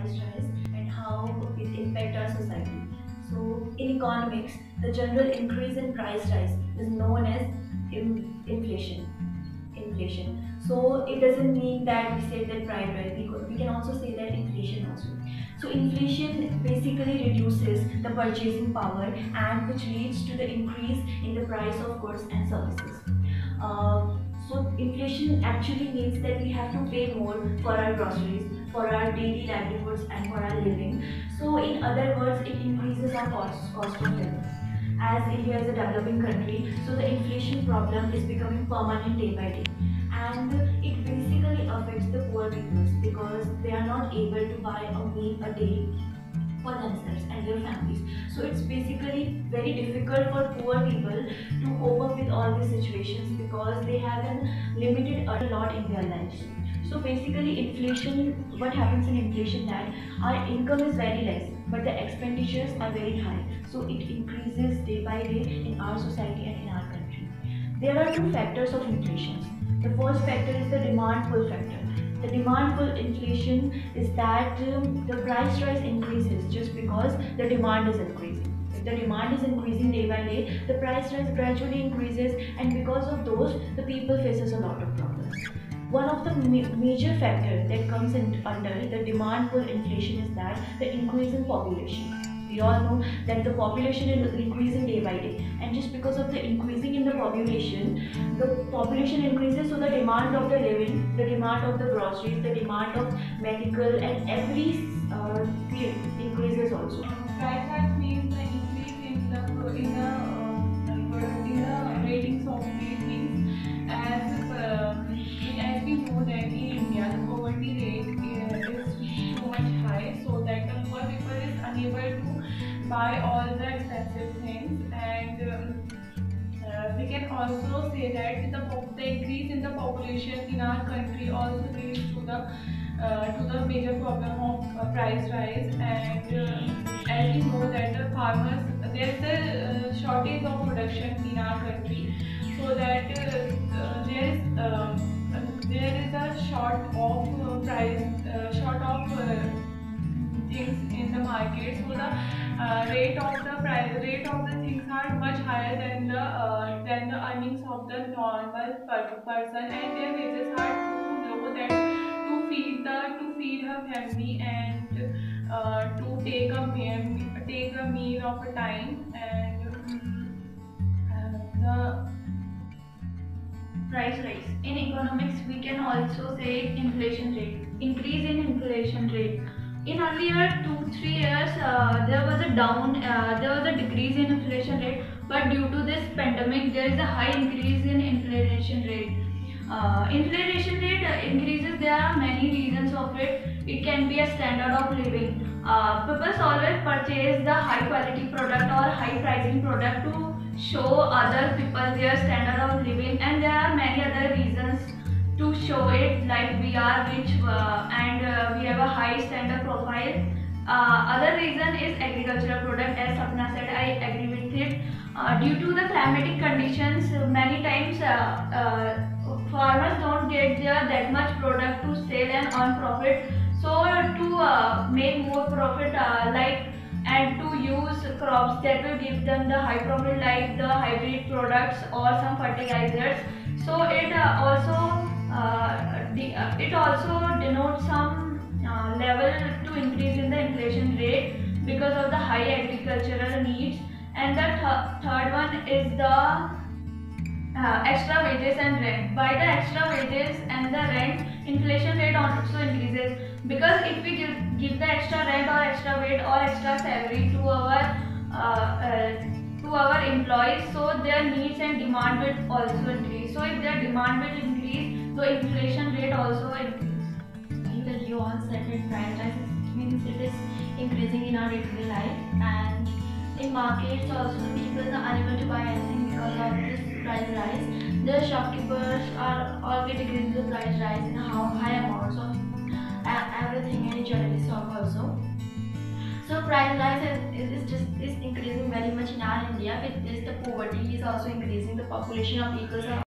price rise and how it impacts our society. So in economics, the general increase in price rise is known as inflation. So it doesn't mean that we say that price rise. We can also say that inflation also. So inflation basically reduces the purchasing power and which leads to the increase in the price of goods and services. So inflation actually means that we have to pay more for our groceries, for our daily livelihoods and for our living. So in other words, it increases our cost of living. As India is a developing country, so the inflation problem is becoming permanent day by day. And it basically affects the poor people because they are not able to buy a meal a day for themselves and their families. So it's basically very difficult for poor people to cope up with all these situations because they have a limited a lot in their lives. So basically inflation, what happens in inflation that our income is very less but the expenditures are very high. So it increases day by day in our society and in our country. There are two factors of inflation. The first factor is the demand pull factor. The demand pull inflation is that the price rise increases just because the demand is increasing. If the demand is increasing day by day, the price rise gradually increases, and because of those, the people faces a lot of problems. One of the major factors that comes under the demand pull inflation is that the increase in population. We all know that the population is increasing day by day, and just because of the increasing in the population increases, so the demand of the living, the demand of the groceries, the demand of medical and every field increases also. Price hike means the increase in the ratings of these things. As we know that in India the poverty rate is so much high, so that the poor people is unable to buy all the expensive things, and we can also say that the increase in the population in our country also leads to the major problem of price rise. And as we know that the farmers, there is a shortage of production in our country, so that there is a short of things in the market. So the rate of the things are much higher than the earnings of the normal person, and their wages are too low that to feed her family and to take a meal of a time. And the Price rise. In economics, we can also say inflation rate. Increase in inflation rate. In earlier 2-3 years, there was a decrease in inflation rate, but due to this pandemic, there is a high increase in inflation rate. Inflation rate increases. There are many reasons of it. It can be a standard of living. People always purchase the high quality product or high pricing product to show other people their standard of living, and there are many other reasons to show it, like we are rich and we have a high standard profile. Other reason is agricultural product. As Sapna said, I agree with it. Due to the climatic conditions, many times farmers don't get that much product to sell and earn profit. So to make more profit, and to use crops that will give them the high profit, like the hybrid products or some fertilizers. So it also denotes some level to increase in the inflation rate because of the high agricultural needs. And the third one is the extra wages and rent. By the extra wages and the rent, inflation rate also increases, because if we give the extra rent or extra wage or extra salary to our employees, so their needs and demand will also increase. So if their demand will increase, so inflation rate also increase. That you all said that price rise means it is increasing in our day-to-day life, and in markets also people are unable to buy anything because of this price rise. The shopkeepers are all getting the price rise in high amounts of everything and jewelry shop also. So price rise is increasing very much in our India. With this, the poverty is also increasing. The population of people are